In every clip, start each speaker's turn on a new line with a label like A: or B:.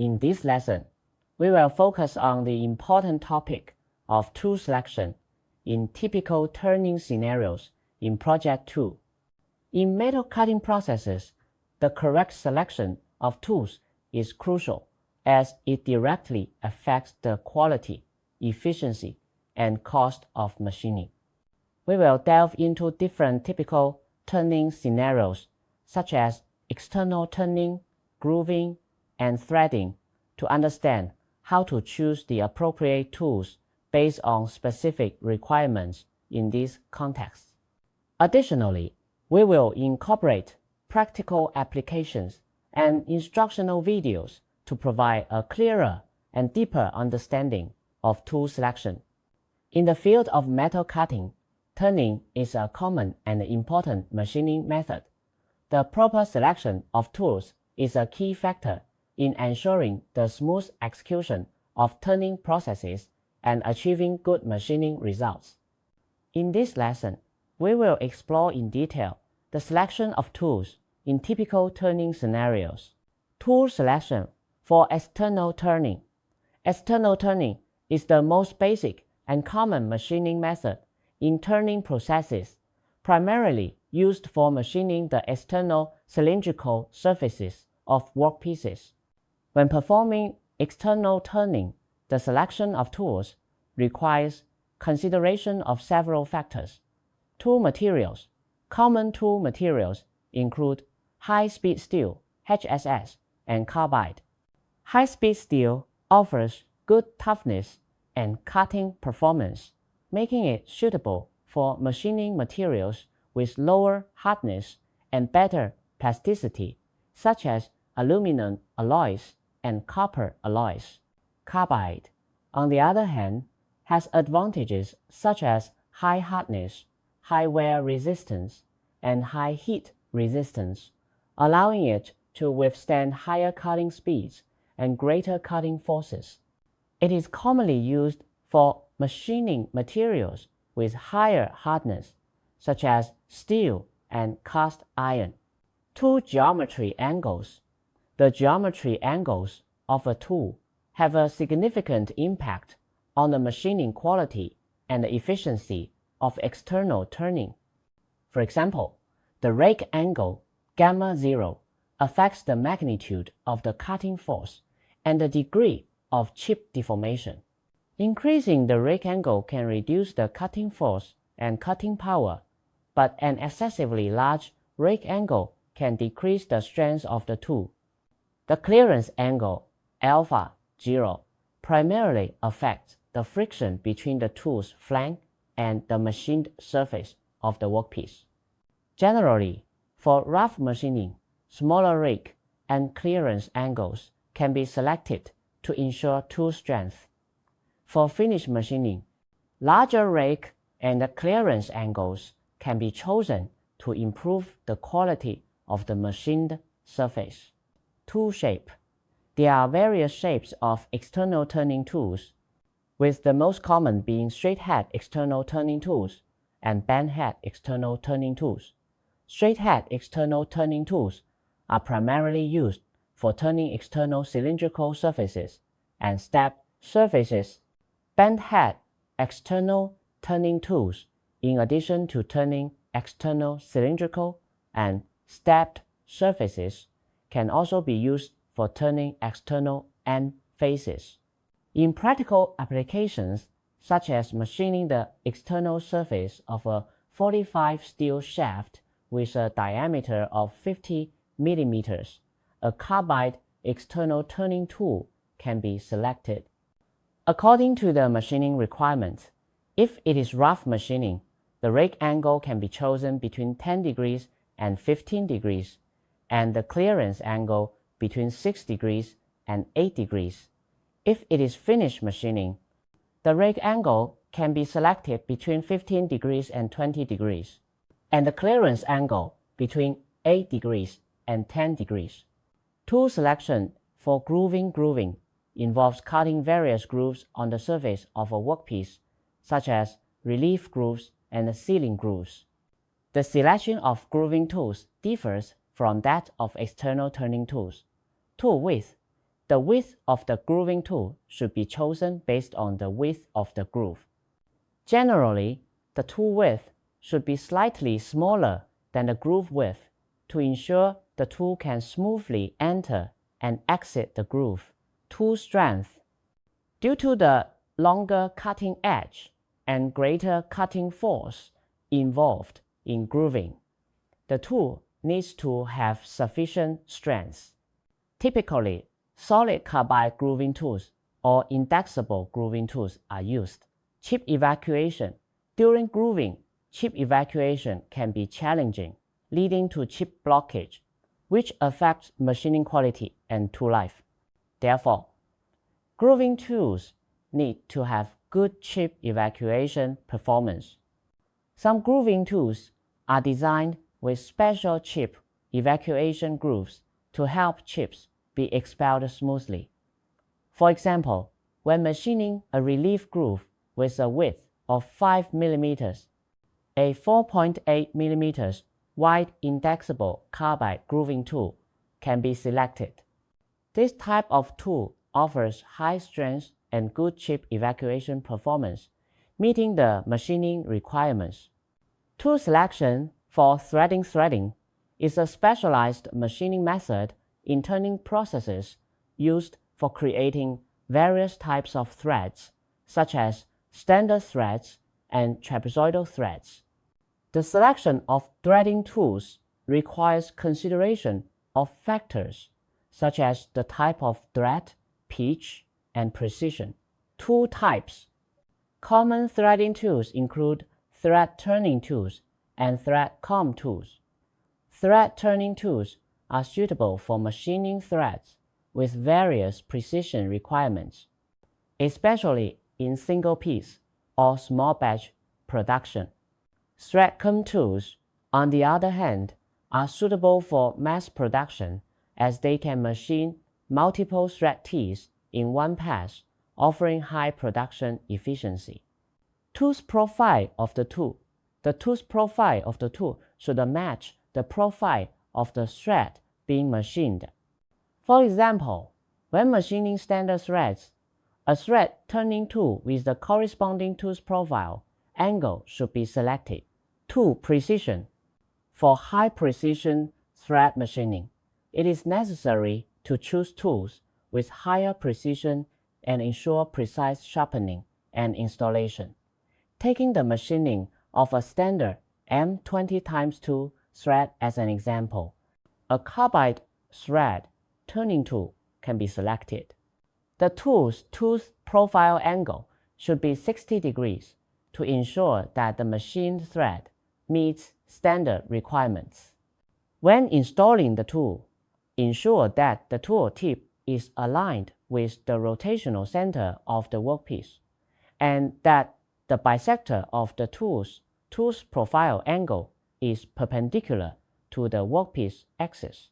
A: In this lesson, we will focus on the important topic of tool selection in typical turning scenarios in Project 2. In metal cutting processes, the correct selection of tools is crucial as it directly affects the quality, efficiency, and cost of machining. We will delve into different typical turning scenarios such as external turning, grooving, and threading to understand how to choose the appropriate tools based on specific requirements in these contexts. Additionally, we will incorporate practical applications and instructional videos to provide a clearer and deeper understanding of tool selection. In the field of metal cutting, turning is a common and important machining method. The proper selection of tools is a key factor in ensuring the smooth execution of turning processes and achieving good machining results. In this lesson, we will explore in detail the selection of tools in typical turning scenarios. Tool selection for external turning. External turning is the most basic and common machining method in turning processes, primarily used for machining the external cylindrical surfaces of workpieces. When performing external turning, the selection of tools requires consideration of several factors. Tool materials. Common tool materials include high-speed steel, HSS, and carbide. High-speed steel offers good toughness and cutting performance, making it suitable for machining materials with lower hardness and better plasticity, such as aluminum alloys and copper alloys. Carbide, on the other hand, has advantages such as high hardness, high wear resistance, and high heat resistance, allowing it to withstand higher cutting speeds and greater cutting forces. It is commonly used for machining materials with higher hardness, such as steel and cast iron. Tool geometry angles. The geometry angles of a tool have a significant impact on the machining quality and efficiency of external turning. For example, the rake angle gamma 0 affects the magnitude of the cutting force and the degree of chip deformation. Increasing the rake angle can reduce the cutting force and cutting power, but an excessively large rake angle can decrease the strength of the tool. The clearance angle alpha 0 primarily affects the friction between the tool's flank and the machined surface of the workpiece. Generally, for rough machining, smaller rake and clearance angles can be selected to ensure tool strength. For finish machining, larger rake and clearance angles can be chosen to improve the quality of the machined surface. Tool shape. There are various shapes of external turning tools, with the most common being straight head external turning tools and bent head external turning tools. Straight head external turning tools are primarily used for turning external cylindrical surfaces and stepped surfaces. Bent head external turning tools, in addition to turning external cylindrical and stepped surfaces, can also be used for turning external end faces. In practical applications, such as machining the external surface of a 45 steel shaft with a diameter of 50 mm, a carbide external turning tool can be selected. According to the machining requirements, if it is rough machining, the rake angle can be chosen between 10 degrees and 15 degrees, and the clearance angle between 6 degrees and 8 degrees. If it is finish machining, the rake angle can be selected between 15 degrees and 20 degrees, and the clearance angle between 8 degrees and 10 degrees. Tool selection for grooving involves cutting various grooves on the surface of a workpiece, such as relief grooves and sealing grooves. The selection of grooving tools differs from that of external turning tools. Tool width. the width of the grooving tool should be chosen based on the width of the groove. Generally, the tool width should be slightly smaller than the groove width to ensure the tool can smoothly enter and exit the groove. Tool strength. Due to the longer cutting edge and greater cutting force involved in grooving, the tool needs to have sufficient strength. Typically, solid carbide grooving tools or indexable grooving tools are used. Chip evacuation. During grooving, chip evacuation can be challenging, leading to chip blockage, which affects machining quality and tool life. Therefore, grooving tools need to have good chip evacuation performance. Some grooving tools are designed with special chip evacuation grooves to help chips be expelled smoothly. For example, when machining a relief groove with a width of 5 mm, a 4.8 mm wide indexable carbide grooving tool can be selected. This type of tool offers high strength and good chip evacuation performance, meeting the machining requirements. Tool selection for threading is a specialized machining method in turning processes used for creating various types of threads, such as standard threads and trapezoidal threads. The selection of threading tools requires consideration of factors such as the type of thread, pitch, and precision. Tool types. Common threading tools include thread turning tools and thread comb tools. Thread turning tools are suitable for machining threads with various precision requirements, especially in single piece or small batch production. Thread comb tools, on the other hand, are suitable for mass production as they can machine multiple thread teeth in one pass, offering high production efficiency. Tooth profile of the tool. The tooth profile of the tool should match the profile of the thread being machined. For example, when machining standard threads, a thread turning tool with the corresponding tooth profile angle should be selected. Tool precision. For high precision thread machining, it is necessary to choose tools with higher precision and ensure precise sharpening and installation. Taking the machining of a standard M20x2 thread as an example, a carbide thread turning tool can be selected. The tool's tooth profile angle should be 60 degrees to ensure that the machined thread meets standard requirements. When installing the tool, ensure that the tool tip is aligned with the rotational center of the workpiece and that the bisector of the tool's tooth profile angle is perpendicular to the workpiece axis.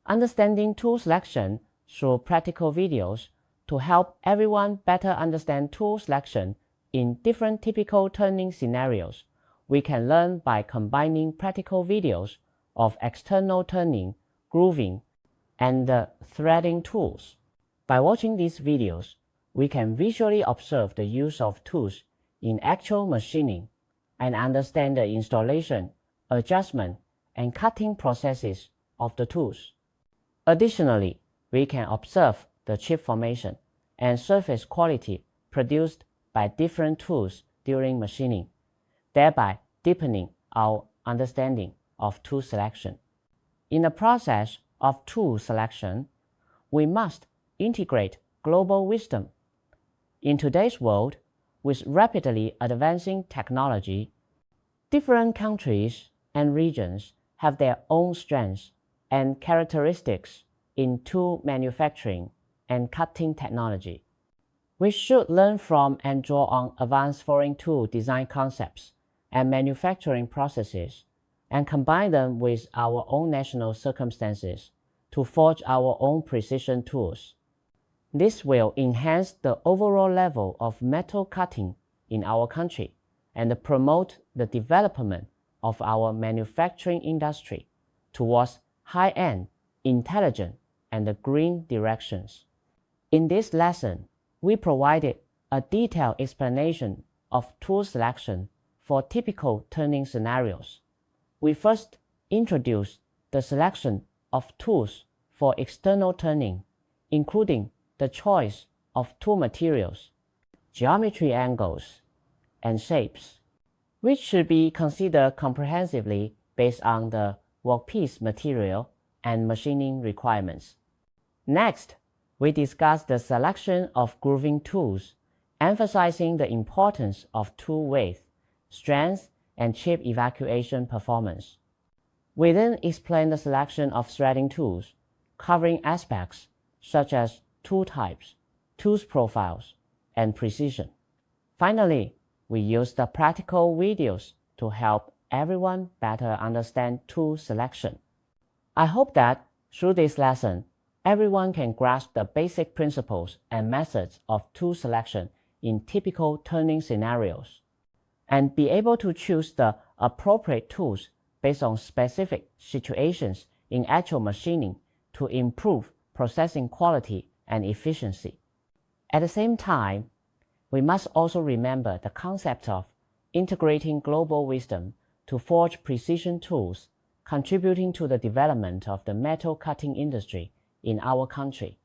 A: Understanding tool selection through practical videos to help everyone better understand tool selection in different typical turning scenarios. We can learn by combining practical videos of external turning, grooving, and threading tools. By watching these videos, we can visually observe the use of tools in actual machining and understand the installation, adjustment, and cutting processes of the tools. Additionally, we can observe the chip formation and surface quality produced by different tools during machining, thereby deepening our understanding of tool selection. In the process of tool selection, we must integrate global wisdom. In today's world, with rapidly advancing technology, different countries and regions have their own strengths and characteristics in tool manufacturing and cutting technology. We should learn from and draw on advanced foreign tool design concepts and manufacturing processes and combine them with our own national circumstances to forge our own precision tools. This will enhance the overall level of metal cutting in our country and promote the development of our manufacturing industry towards high-end, intelligent, and green directions. In this lesson, we provided a detailed explanation of tool selection for typical turning scenarios. We first introduced the selection of tools for external turning, including the choice of tool materials, geometry angles, and shapes, which should be considered comprehensively based on the workpiece material and machining requirements. Next, we discussed the selection of grooving tools, emphasizing the importance of tool width, strength, and chip evacuation performance. We then explained the selection of threading tools, covering aspects such as tool types, tools profiles, and precision. Finally, we used the practical videos to help everyone better understand tool selection. I hope that through this lesson, everyone can grasp the basic principles and methods of tool selection in typical turning scenarios, and be able to choose the appropriate tools based on specific situations in actual machining to improve processing quality and efficiency. At the same time, we must also remember the concept of integrating global wisdom to forge precision tools, contributing to the development of the metal cutting industry in our country.